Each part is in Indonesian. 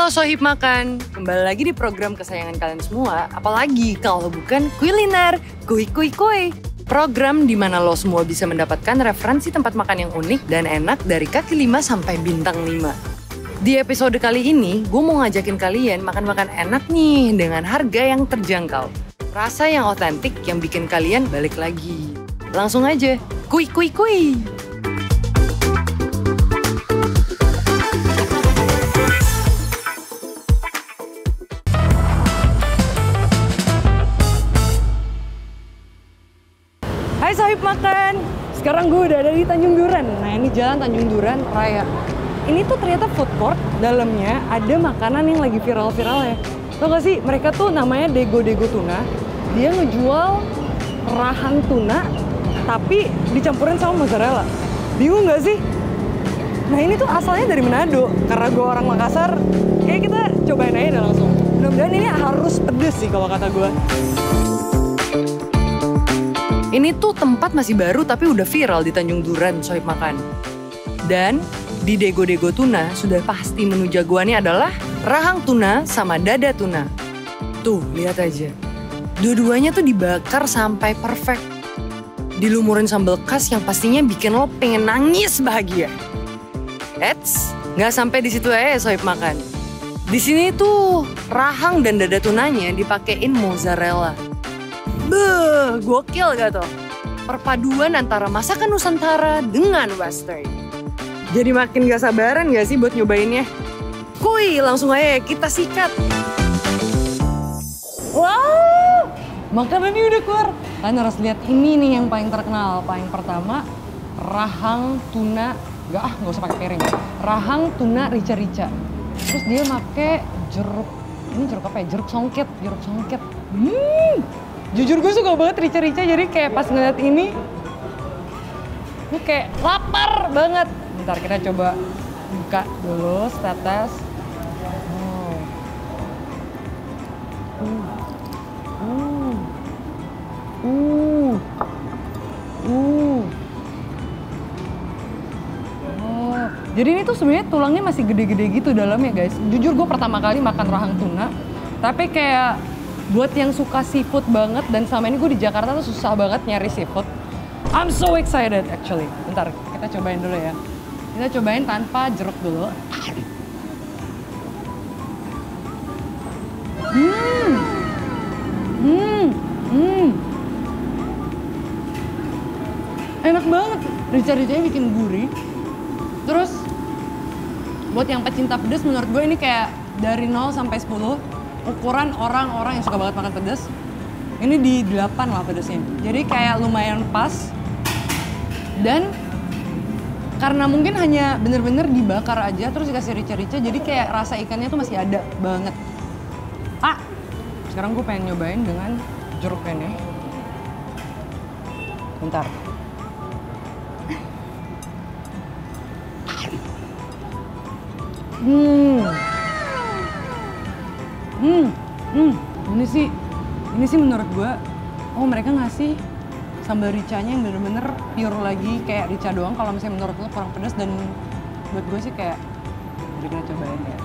Halo Sohib Makan, kembali lagi di program kesayangan kalian semua, apalagi kalau bukan kuliner, kuy. Program di mana lo semua bisa mendapatkan referensi tempat makan yang unik dan enak dari kaki 5 sampai bintang 5. Di episode kali ini, gue mau ngajakin kalian makan-makan enak nih dengan harga yang terjangkau. Rasa yang otentik yang bikin kalian balik lagi. Langsung aja, kuy. Hai Sohib Makan, sekarang gue udah ada di Tanjung Duren. Nah ini jalan Tanjung Duren Raya. Ini tuh ternyata food court, dalamnya ada makanan yang lagi viral-viral ya. Tau gak sih, mereka tuh namanya Dego Tuna. Dia ngejual rahang tuna, tapi dicampurin sama mozzarella. Bingung gak sih? Nah ini tuh asalnya dari Manado. Karena gue orang Makassar, kayak kita cobain aja dah langsung. Mudah-mudahan ini harus pedes sih kalau kata gue. Ini tuh tempat masih baru tapi udah viral di Tanjung Duren, Sohib Makan. Dan di Dego Tuna sudah pasti menu jagoannya adalah rahang tuna sama dada tuna. Tuh, lihat aja. Dua-duanya tuh dibakar sampai perfect. Dilumurin sambal khas yang pastinya bikin lo pengen nangis bahagia. Eits, nggak sampai di situ aja Sohib Makan. Di sini tuh rahang dan dada tunanya dipakein mozzarella. Beuh, gokil gak tuh? Perpaduan antara masakan Nusantara dengan Western. Jadi makin gak sabaran gak sih buat nyobainnya? Kuy, langsung aja kita sikat. Wow, makanannya udah keluar. Kalian harus lihat ini nih yang paling terkenal. Paling pertama, rahang tuna, gak usah pakai piring. Rahang tuna rica-rica. Terus dia pakai jeruk, ini jeruk apa ya? Jeruk songket. Jujur gue suka banget rica-rica, jadi kayak pas ngeliat ini, gue kayak lapar banget. Bentar kita coba buka dulu setetes. Jadi ini tuh sebenarnya tulangnya masih gede-gede gitu dalamnya guys. Jujur gue pertama kali makan rahang tuna, tapi kayak buat yang suka seafood banget, dan selama ini gue di Jakarta tuh susah banget nyari seafood. I'm so excited actually. Bentar, kita cobain dulu ya. Kita cobain tanpa jeruk dulu. Enak banget. Rica-ricanya bikin gurih. Terus, buat yang pecinta pedas menurut gue ini kayak dari 0 sampai 10. Ukuran orang-orang yang suka banget makan pedas, ini di 8 lah pedasnya. Jadi kayak lumayan pas. Dan karena mungkin hanya bener-bener dibakar aja terus dikasih rica-rica, jadi kayak rasa ikannya tuh masih ada banget. Sekarang gue pengen nyobain dengan jeruk ini. Bentar. Ini sih menurut gue, mereka ngasih sambal ricanya yang bener-bener pure lagi, kayak rica doang. Kalau misalnya menurut lo kurang pedas, dan buat gue sih kayak, jadi kita cobain ya.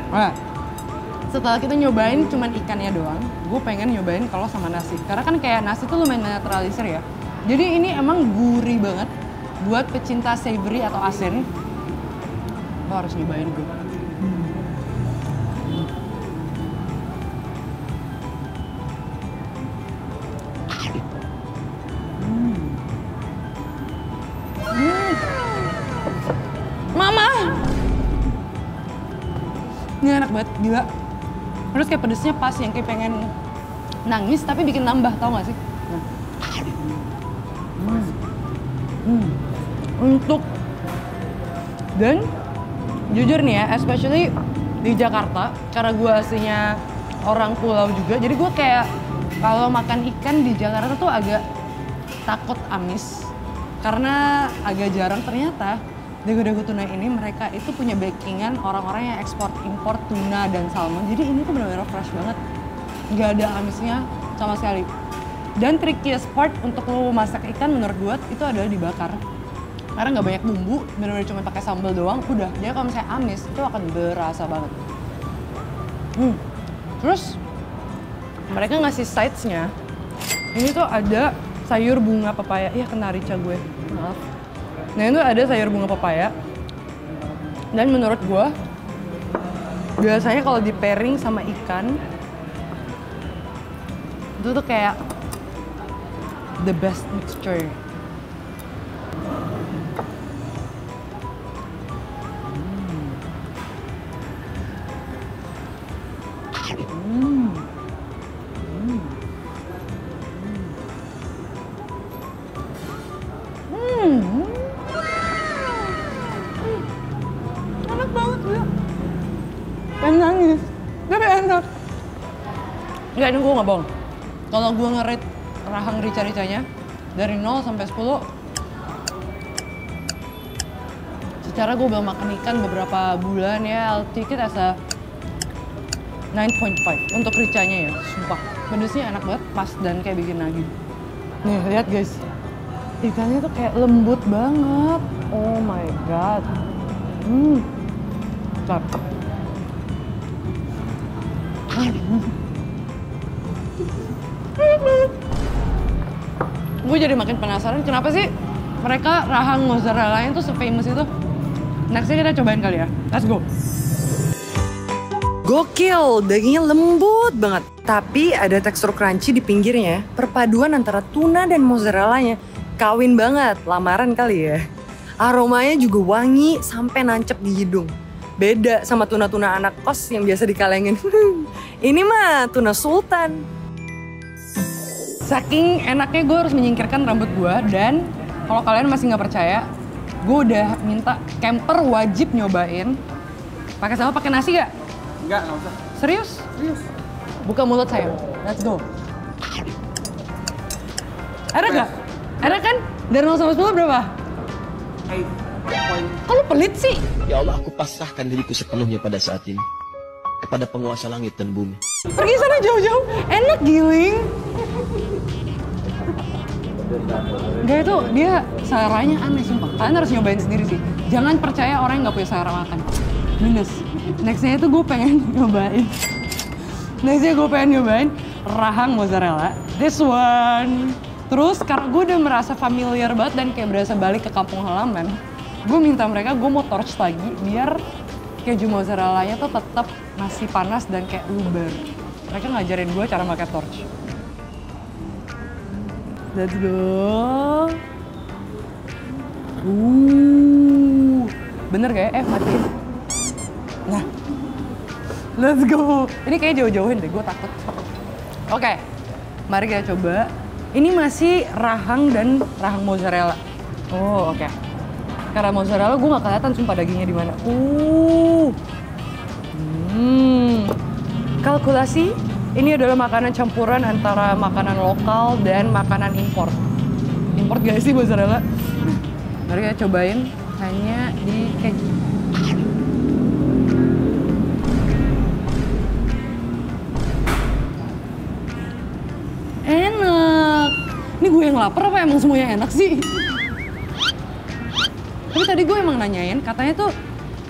Nah, setelah kita nyobain cuman ikannya doang, gue pengen nyobain kalau sama nasi. Karena kan kayak nasi tuh lumayan netralisir ya. Jadi ini emang gurih banget. Buat pecinta savory atau asin, lo harus nyobain gue. Mama! Ini enak banget, gila. Terus kayak pedesnya pas, yang kayak pengen nangis tapi bikin nambah, tau gak sih? Untuk, dan jujur nih ya, especially di Jakarta, karena gue aslinya orang pulau juga, jadi gue kayak kalau makan ikan di Jakarta tuh agak takut amis, karena agak jarang. Ternyata Dego Tuna ini mereka itu punya backingan orang-orang yang ekspor impor tuna dan salmon, jadi ini tuh benar-benar fresh banget, nggak ada amisnya sama sekali. Dan trickiest part untuk lo masak ikan menurut gue itu adalah dibakar. Karena nggak banyak bumbu, benar-benar cuma pakai sambal doang, udah. Jadi kalau misalnya amis itu akan berasa banget. Terus mereka ngasih sides-nya. Ini tuh ada sayur bunga pepaya. Iya kena rica gue, maaf. Nah itu ada sayur bunga pepaya. Dan menurut gue, biasanya kalau di pairing sama ikan, itu tuh kayak the best mixture. Enak banget ya. Pengen nangis, tapi enak. Enggak, ini gue nggak bohong. Kalau gue nge-rate rahang rica-ricanya dari 0 sampai 10, secara gue belum makan ikan beberapa bulan ya, I'll take it as a 9.5 untuk ricanya ya, sumpah. Pedesnya enak banget, pas dan kayak bikin nagih. Nih, lihat guys. Ikannya tuh kayak lembut banget. Oh my god. Bentar. Gue jadi makin penasaran kenapa sih mereka rahang mozzarella-nya tuh se-famous itu. Nextnya kita cobain kali ya. Let's go. Gokil, dagingnya lembut banget. Tapi ada tekstur crunchy di pinggirnya. Perpaduan antara tuna dan mozzarella-nya kawin banget, lamaran kali ya. Aromanya juga wangi sampai nancep di hidung. Beda sama tuna-tuna anak kos yang biasa dikalengin. Ini mah tuna sultan. Saking enaknya gue harus menyingkirkan rambut gue, dan kalau kalian masih nggak percaya, gue udah minta camper wajib nyobain. Pakai sama pakai nasi gak? Enggak usah. Serius? Serius. Buka mulut saya. Let's go. Enak gak? Enak kan? Dari 0 sampai 10 berapa? 8 Kok lu pelit sih? Ya Allah, aku pasrahkan diriku sepenuhnya pada saat ini kepada penguasa langit dan bumi. Pergi sana jauh-jauh. Enak giling. Enggak, itu dia seleranya aneh sumpah. Kalian harus nyobain sendiri sih. Jangan percaya orang yang nggak punya selera makan. Minus. Nextnya itu gue pengen nyobain. Nextnya gue pengen nyobain rahang mozzarella. This one. Terus karena gue udah merasa familiar banget dan kayak berasa balik ke kampung halaman, gue minta mereka, gue mau torch lagi biar keju mozzarella-nya tuh tetap masih panas dan kayak luber. Mereka ngajarin gue cara pakai torch. Let's go. Bener gak ya? Matiin. Nah, let's go. Ini kayak jauh-jauhin deh, gue takut. Oke, mari kita coba. Ini masih rahang dan rahang mozzarella. Oh, oke. Karena mozzarella gue nggak kelihatan sumpah dagingnya di mana. Kalkulasi, ini adalah makanan campuran antara makanan lokal dan makanan impor. Import gak sih mozzarella? Mari kita cobain hanya di keju. Enak. Ini gue yang lapar apa emang semuanya enak sih? Tapi tadi gue emang nanyain, katanya tuh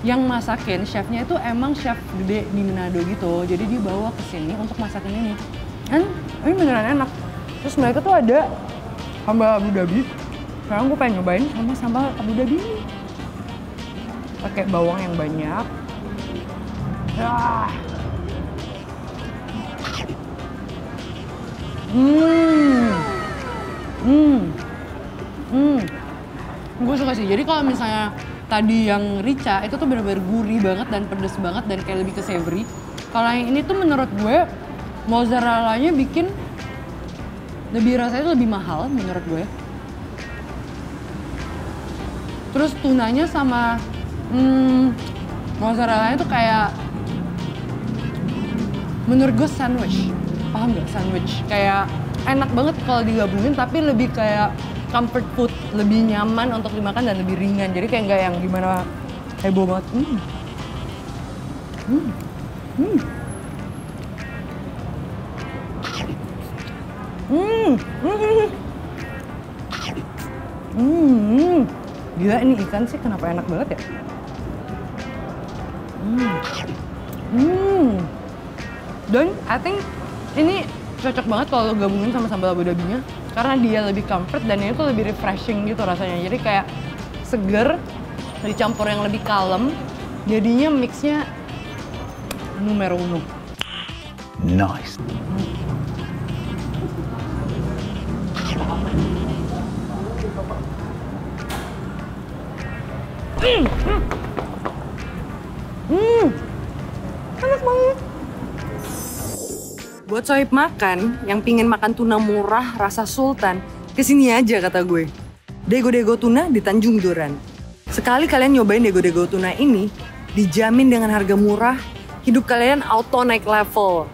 yang masakin, chefnya itu emang chef gede di Manado gitu. Jadi dia bawa ke sini untuk masakin ini. Dan ini beneran enak. Terus mereka tuh ada sambal Abu Dhabi. Sekarang gue pengen nyobain sama sambal Abu Dhabi ini. Pakai bawang yang banyak. Gue suka sih. Jadi kalau misalnya tadi yang rica itu tuh bener-bener gurih banget dan pedes banget dan kayak lebih ke savory. Kalau yang ini tuh menurut gue mozzarella-nya bikin lebih rasanya lebih mahal menurut gue. Terus tunanya sama mozzarella-nya tuh kayak menurut gue sandwich. Paham gak sandwich? Kayak enak banget kalau digabungin tapi lebih kayak comfort food, lebih nyaman untuk dimakan dan lebih ringan. Jadi kayak nggak yang gimana heboh banget. Gila, ini ikan sih kenapa enak banget ya? Dan I think ini cocok banget kalau lo gabungin sama sambal Abu Dhabinya karena dia lebih comfort dan ini tuh lebih refreshing gitu rasanya. Jadi kayak seger dicampur yang lebih kalem, jadinya mixnya numero uno. Nice. Panas banget. Buat sohib makan yang pingin makan tuna murah rasa sultan, kesini aja kata gue. Dego-dego tuna di Tanjung Duren. Sekali kalian nyobain dego-dego tuna ini, dijamin dengan harga murah, hidup kalian auto naik level.